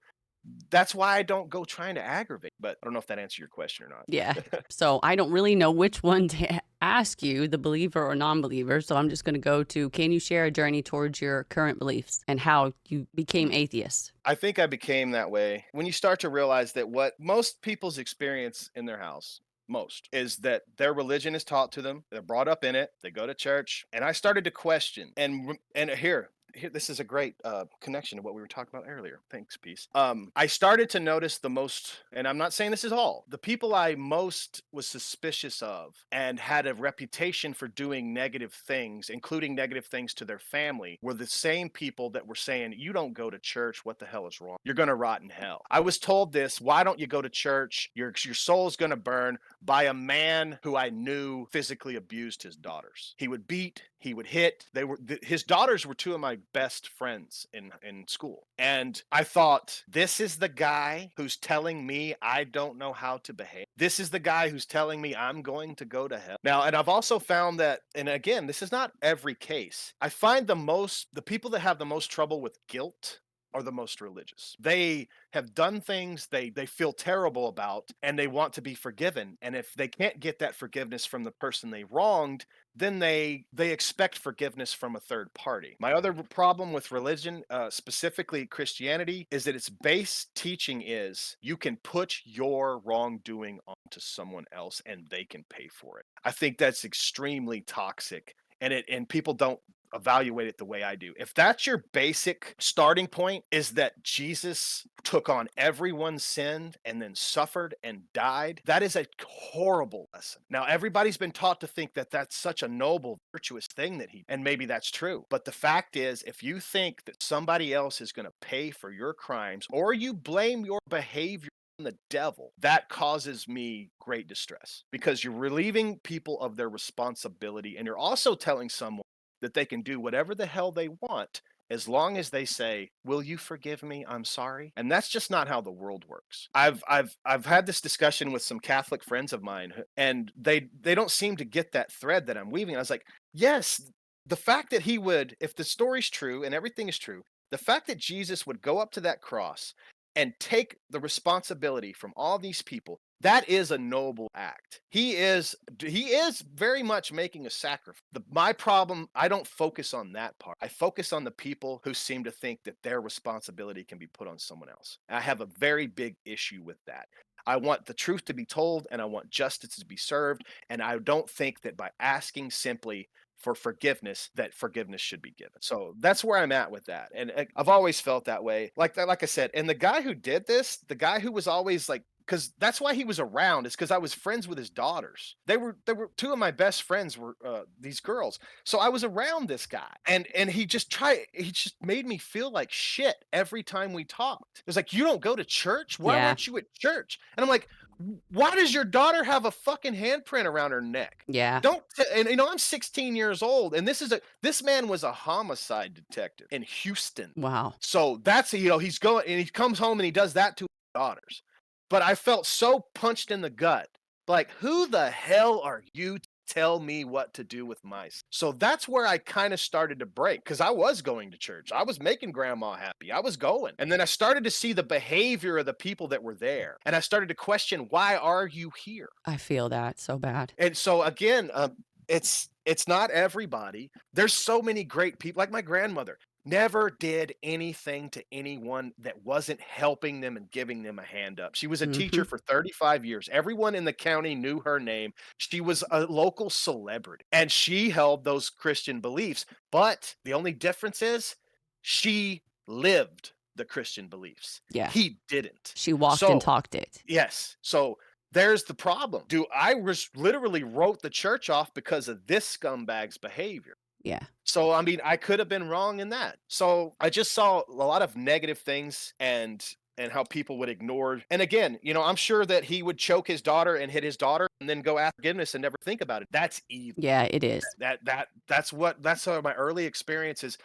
That's why I don't go trying to aggravate. But I don't know if that answered your question or Yeah. not. So I don't really know which one to ask you, the believer or non believer. So I'm just going to go to, can you share a journey towards your current beliefs and how you became Hmm. atheist? I think I became that way when you start to realize that what most people's experience in their house, most, is that their religion is taught to them. They're brought up in it. They go to church, and I started to question. And here, this is a great connection to what we were talking about earlier. Thanks, peace. I started to notice the most, and I'm not saying this is all, the people I most was suspicious of and had a reputation for doing negative things, including negative things to their family, were the same people that were saying, "You don't go to church. What the hell is wrong? You're gonna rot in hell." I was told this. Why don't you go to church? Your soul's gonna burn, by a man who I knew physically abused his daughters. He would beat, he would hit. His daughters were two of my best friends in school. And I thought, this is the guy who's telling me I don't know how to behave. This is the guy who's telling me I'm going to go to hell. Now, and I've also found that, and again, this is not every case. I find the people that have the most trouble with guilt are the most religious. They have done things they feel terrible about, and they want to be forgiven. And if they can't get that forgiveness from the person they wronged, then they expect forgiveness from a third party. My other problem with religion, specifically Christianity, is that its base teaching is you can put your wrongdoing onto someone else and they can pay for it. I think that's extremely toxic, and people don't evaluate it the way I do. If that's your basic starting point, is that Jesus took on everyone's sin and then suffered and died, that is a horrible lesson. Now, everybody's been taught to think that that's such a noble, virtuous thing and maybe that's true. But the fact is, if you think that somebody else is going to pay for your crimes, or you blame your behavior on the devil, that causes me great distress, because you're relieving people of their responsibility, and you're also telling someone that they can do whatever the hell they want as long as they say, "Will you forgive me? I'm sorry." And that's just not how the world works. I've had this discussion with some Catholic friends of mine, and they don't seem to get that thread that I'm weaving. I was like, "Yes, the fact that he would, if the story's true and everything is true, the fact that Jesus would go up to that cross and take the responsibility from all these people, that is a noble act. He is very much making a sacrifice. My problem, I don't focus on that part. I focus on the people who seem to think that their responsibility can be put on someone else. I have a very big issue with that. I want the truth to be told, and I want justice to be served, and I don't think that by asking simply for forgiveness, that forgiveness should be given. So that's where I'm at with that. And I've always felt that way. Like I said, and the guy who did this, the guy who was always like because that's why he was around, is because I was friends with his daughters. They were two of my best friends were these girls. So I was around this guy, and he just made me feel like shit every time we talked. It was like, you don't go to church? Why Yeah. weren't you at church? And I'm like, why does your daughter have a fucking handprint around her neck? Yeah. Don't and I'm 16 years old, and this man was a homicide detective in Houston. Wow. So that's, he's going and he comes home and he does that to his daughters. But I felt so punched in the gut. Like, who the hell are you to tell me what to do with my so that's where I kind of started to break, because I was going to church. I was making grandma happy. I was going. And then I started to see the behavior of the people that were there. And I started to question, why are you here? I feel that so bad. And so again, it's not everybody. There's so many great people. Like my grandmother never did anything to anyone that wasn't helping them and giving them a hand up. She was a Hmm. teacher for 35 years. Everyone in the county knew her name. She was a local celebrity, and she held those Christian beliefs. But the only difference is she lived the Christian beliefs. Yeah. He didn't. She walked and So talked it. yes. So there's the problem. I was literally wrote the church off because of this scumbag's behavior. Yeah. So I mean, I could have been wrong in that. So I just saw a lot of negative things, and how people would ignore. And again, I'm sure that he would choke his daughter and hit his daughter and then go ask forgiveness and never think about it. That's evil. Yeah, it is. That's my early experiences.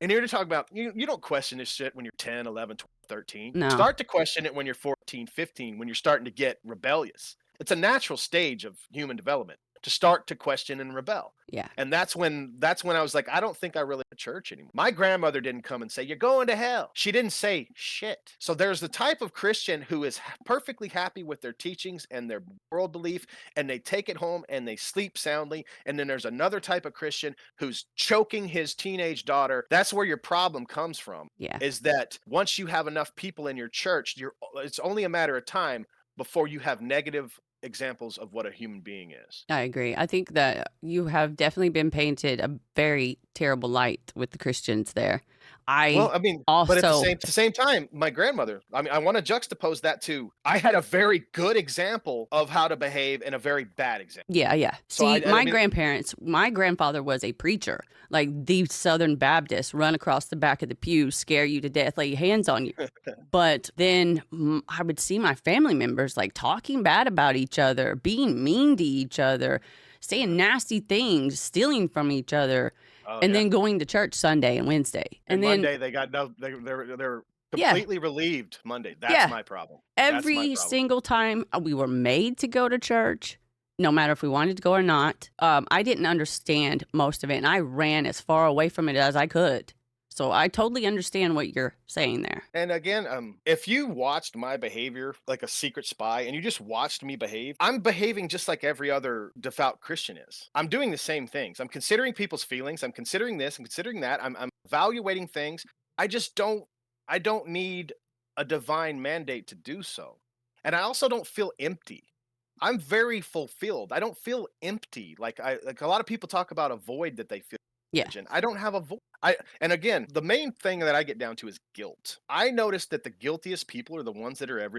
And here to talk about, you don't question this shit when you're 10, 11, 12, 13. No. Start to question it when you're 14, 15, when you're starting to get rebellious. It's a natural stage of human development to start to question and rebel. Yeah. And that's when I was like, I don't think I really go to church anymore. My grandmother didn't come and say, you're going to hell. She didn't say shit. So there's the type of Christian who is perfectly happy with their teachings and their world belief, and they take it home and they sleep soundly. And then there's another type of Christian who's choking his teenage daughter. That's where your problem comes from, Yeah. is that once you have enough people in your church, it's only a matter of time before you have negative examples of what a human being is. I agree. I think that you have definitely been painted a very terrible light with the Christians there. Well, I I mean, but at the also, same time, my grandmother, I mean, I want to juxtapose that to, I had a very good example of how to behave and a very bad example. yeah, yeah. So See, I mean, my grandfather was a preacher, like the Southern Baptist, run across the back of the pew, scare you to death, lay hands on you. But then I would see my family members like talking bad about each other, being mean to each other, saying nasty things, stealing from each other, oh and yeah. then going to church Sunday and Wednesday. And And then, Monday they got no, they're yeah, completely relieved Monday. That's yeah, my problem. That's my every problem. single time we were made to go to church, no matter if we wanted to go or not, I didn't understand most of it, and I ran as far away from it as I could. So I totally understand what you're saying there. And again, if you watched my behavior like a secret spy and you just watched me behave, I'm behaving just like every other devout Christian is. I'm doing the same things. I'm considering people's feelings. I'm considering this. I'm considering that. I'm evaluating things. I just I don't need a divine mandate to do so. And I also don't feel empty. I'm very fulfilled. I don't feel empty. Like a lot of people talk about a void that they feel in Yeah, religion. I don't have a void. And again, the main thing that I get down to is guilt. I noticed that the guiltiest people are the ones that are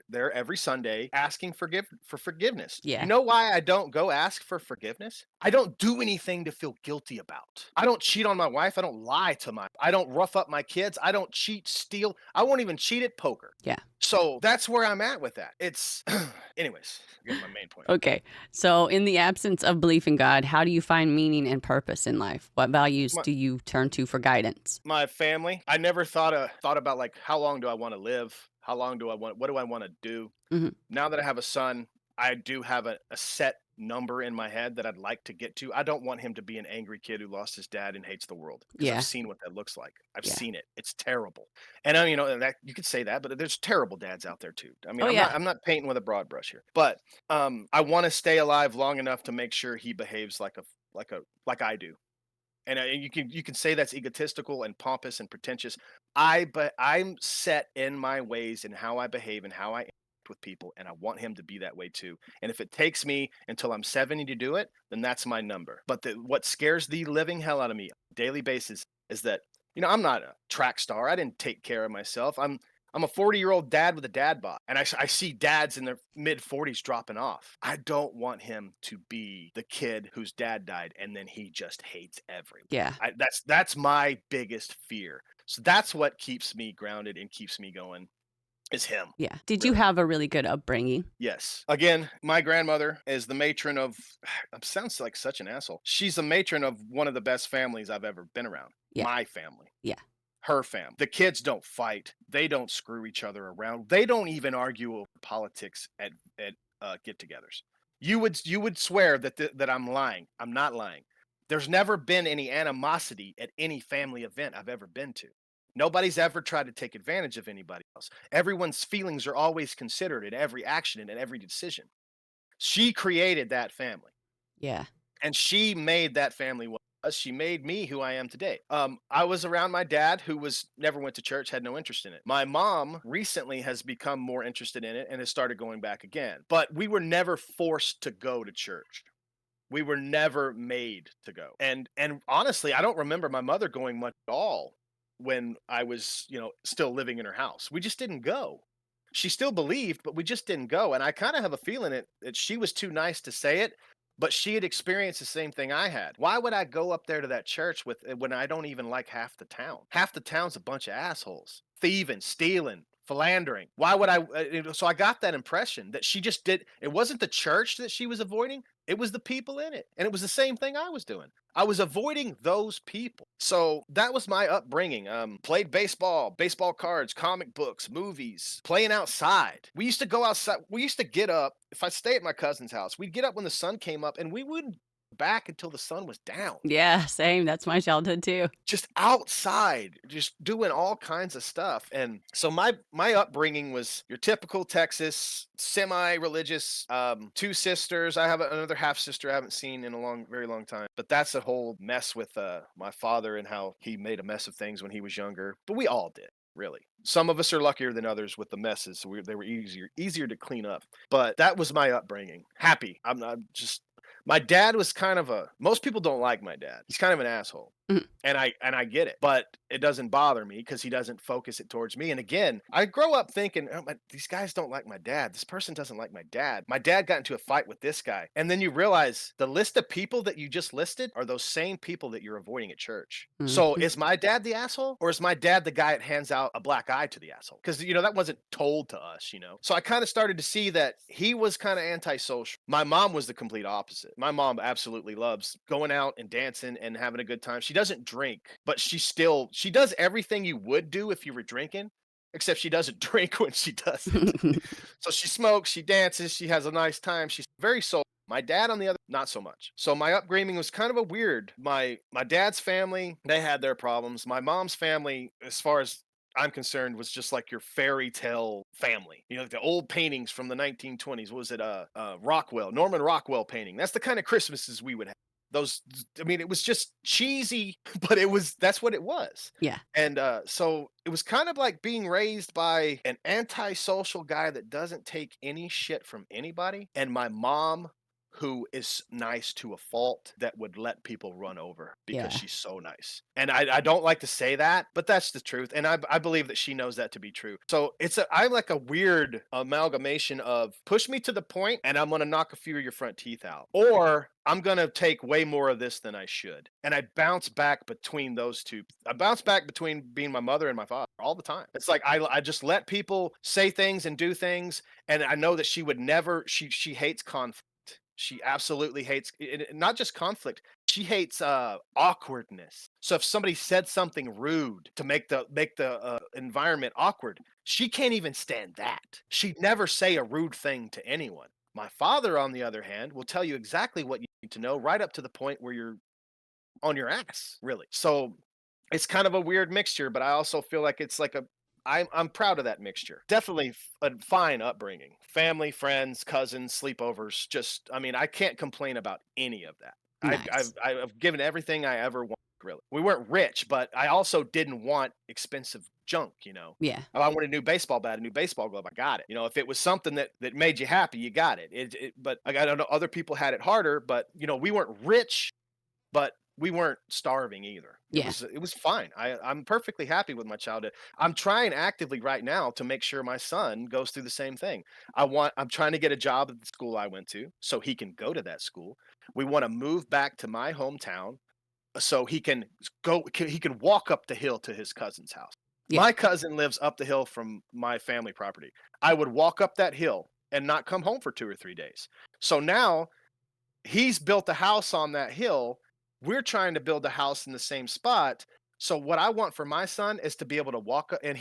there every Sunday asking for forgiveness. You yeah, know why I don't go ask for forgiveness? I don't do anything to feel guilty about. I don't cheat on my wife. I don't lie to I don't rough up my kids. I don't cheat, steal. I won't even cheat at poker. yeah. So that's where I'm at with that. It's anyways, again, my main point. Okay. So, in the absence of belief in God, how do you find meaning and purpose in life? What values My, do you turn to for guidance? my family. I never thought about like, how long do I want to live? How long do I want? What do I want to do? Hmm. Now that I have a son, I do have a set number in my head that I'd like to get to. I don't want him to be an angry kid who lost his dad and hates the world, because I've Yeah, seen what that looks like. I've yeah. seen it. It's terrible. And that you could say that, but there's terrible dads out there too. I mean, Oh, I'm yeah. not painting with a broad brush here. But I want to stay alive long enough to make sure he behaves like I do. And you can say that's egotistical and pompous and pretentious. But I'm set in my ways and how I behave and how I interact with people, and I want him to be that way too. And if it takes me until I'm 70 to do it, then that's my number. But what scares the living hell out of me on a daily basis is that I'm not a track star. I didn't take care of myself. I'm a 40-year-old dad with a dad bod, and I see dads in their mid-40s dropping off. I don't want him to be the kid whose dad died, and then he just hates everyone. Yeah. That's my biggest fear. So that's what keeps me grounded and keeps me going is him, Yeah. Did you really. have a really good upbringing? Yes. Again, my grandmother is the matron of sounds like such an asshole. She's a matron of one of the best families I've ever been around. Yeah. My family. Yeah. Her family. The kids don't fight. They don't screw each other around. They don't even argue over politics at get-togethers. You would swear that I'm lying. I'm not lying. There's never been any animosity at any family event I've ever been to. Nobody's ever tried to take advantage of anybody else. Everyone's feelings are always considered in every action and in every decision. She created that family. Yeah. And she made that family what it was. She made me who I am today. I was around my dad, who was never went to church, had no interest in it. My mom recently has become more interested in it and has started going back again. But we were never forced to go to church. We were never made to go. And honestly, I don't remember my mother going much at all when I was, still living in her house. We just didn't go. She still believed, but we just didn't go. And I kind of have a feeling that she was too nice to say it, but she had experienced the same thing I had. Why would I go up there to that church when I don't even like half the town? Half the town's a bunch of assholes, thieving, stealing, philandering. Why would I? So I got that impression that she just did. It wasn't the church that she was avoiding. It was the people in it. And it was the same thing I was doing. I was avoiding those people. So that was my upbringing. Played baseball, baseball cards, comic books, movies, playing outside. We used to go outside. We used to get up. If I stay at my cousin's house, we'd get up when the sun came up and we wouldn't back until the sun was down. Yeah, same. That's my childhood too. Just outside, just doing all kinds of stuff. And so my upbringing was your typical Texas, semi-religious, two sisters. I have another half sister I haven't seen in a very long time. But that's a whole mess with my father and how he made a mess of things when he was younger. But we all did. Really, some of us are luckier than others with the messes. So they were easier to clean up. But that was my upbringing. Happy. I'm not just. My dad was kind of a. Most people don't like my dad. He's kind of an asshole. Mhm. And I get it, but it doesn't bother me because he doesn't focus it towards me. And again, I grow up thinking, oh, these guys don't like my dad. This person doesn't like my dad. My dad got into a fight with this guy. And then you realize the list of people that you just listed are those same people that you're avoiding at church. So Mhm. is my dad the asshole or is my dad the guy that hands out a black eye to the asshole? Because, that wasn't told to us. So I kind of started to see that he was kind of antisocial. My mom was the complete opposite. My mom absolutely loves going out and dancing and having a good time. She doesn't drink, but she does everything you would do if you were drinking, except she doesn't drink when she does it. So she smokes, she dances, she has a nice time. She's very social. My dad, on the other, not so much. So my upbringing was kind of a weird. My dad's family, they had their problems. My mom's family, as far as I'm concerned, was just like your fairy tale family. Like the old paintings from the 1920s. What was it? Rockwell, Norman Rockwell painting. That's the kind of Christmases we would have. Those, I mean, it was just cheesy, but that's what it was. Yeah. And so it was kind of like being raised by an antisocial guy that doesn't take any shit from anybody, and my mom, who is nice to a fault, that would let people run over because Yeah. she's so nice. And I don't like to say that, but that's the truth. And I believe that she knows that to be true. So I'm like a weird amalgamation of push me to the point and I'm going to knock a few of your front teeth out, or I'm going to take way more of this than I should. And I bounce back between those two. I bounce back between being my mother and my father all the time. It's like I just let people say things and do things. And I know that she would never, she hates conflict. She absolutely hates not just conflict. She hates awkwardness. So if somebody said something rude to make the environment awkward, she can't even stand that. She'd never say a rude thing to anyone. My father, on the other hand, will tell you exactly what you need to know, right up to the point where you're on your ass, really. So it's kind of a weird mixture, but I also feel like it's like I'm proud of that mixture. Definitely a fine upbringing. Family, friends, cousins, sleepovers. Just, I mean, I can't complain about any of that. Nice. I've given everything I ever wanted, really. We weren't rich, but I also didn't want expensive junk. Yeah. If I wanted a new baseball bat, a new baseball glove, I got it. If it was something that made you happy, you got it. But I know other people had it harder, but we weren't rich, but we weren't starving either. Yeah. It was fine. I'm perfectly happy with my childhood. I'm trying actively right now to make sure my son goes through the same thing. I'm trying to get a job at the school I went to so he can go to that school. We want to move back to my hometown so he can walk up the hill to his cousin's house. Yeah. My cousin lives up the hill from my family property. I would walk up that hill and not come home for 2 or 3 days. So now he's built a house on that hill. We're trying to build a house in the same spot. So what I want for my son is to be able to and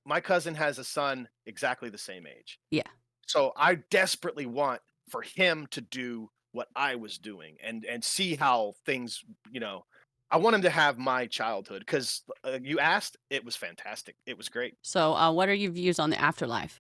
my cousin has a son exactly the same age. Yeah. So I desperately want for him to do what I was doing and see how things, you know, I want him to have my childhood because you asked, it was fantastic. It was great. So, what are your views on the afterlife?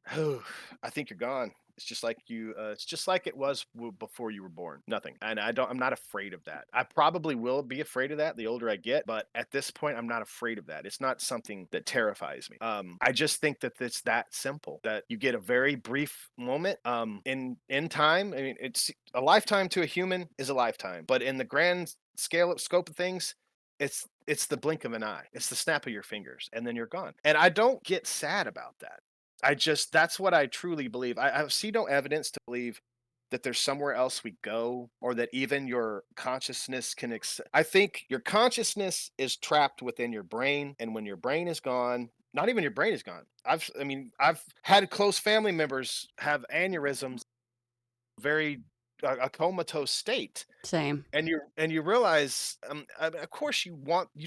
I think you're gone. It's just like it's just like it was before you were born. Nothing. And I'm not afraid of that. I probably will be afraid of that the older I get, but at this point, I'm not afraid of that. It's not something that terrifies me. I just think that it's that simple that you get a very brief moment, in time. I mean, it's a lifetime to a human is a lifetime, but in the grand scope of things, it's the blink of an eye. It's the snap of your fingers, and then you're gone. And I don't get sad about that. That's what I truly believe. I see no evidence to believe that there's somewhere else we go or that even your consciousness can I think your consciousness is trapped within your brain, and when your brain is gone, not even your brain is gone. I've had close family members have aneurysms, very a comatose state, Same. and you realize, of course, you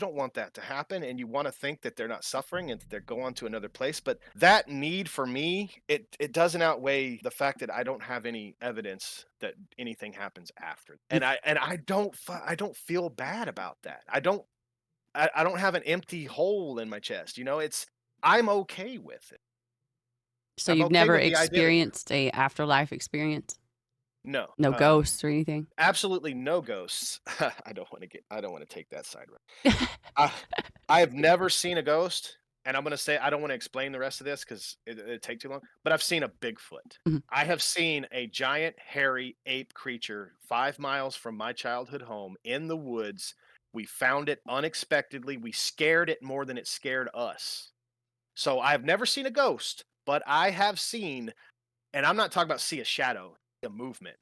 don't want that to happen, and you want to think that they're not suffering and that they're going to another place. But that need for me, it doesn't outweigh the fact that I don't have any evidence that anything happens after. You And I don't feel bad about that. I don't have an empty hole in my chest. You know, I'm okay with it. so I'm you've okay never with the idea that experienced a afterlife experience? no, No ghosts or anything? absolutely no ghosts. I don't want to take that side. I I have never seen a ghost, and I'm gonna say I don't wanna explain the rest of this 'cause it'd take too long, but I've seen a Bigfoot. Mhm. I have seen a giant, hairy ape creature 5 miles from my childhood home in the woods. We found it unexpectedly. We scared it more than it scared us. So, I've never seen a ghost, but I have seen, and I'm not talking about see a shadow, a movement.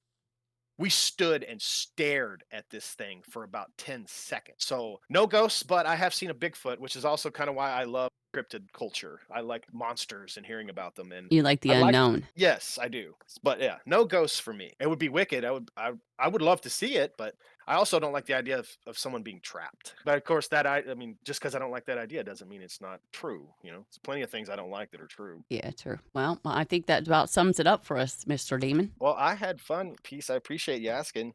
We stood and stared at this thing for about 10 seconds. So, no ghosts, but I have seen a Bigfoot, which is also kind of why I love cryptid culture. I like monsters and hearing about them, and You like the I'd like to. unknown. Yes, I do. But yeah, no ghosts for me. It would be wicked. I would love to see it, but I also don't like the idea of someone being trapped. But of course, I mean, just because I don't like that idea doesn't mean it's not true. You know, there's plenty of things I don't like that are true. Yeah, true. Well, I think that about sums it up for us, Mr. Demon. Well, I had fun. Peace. I appreciate you asking.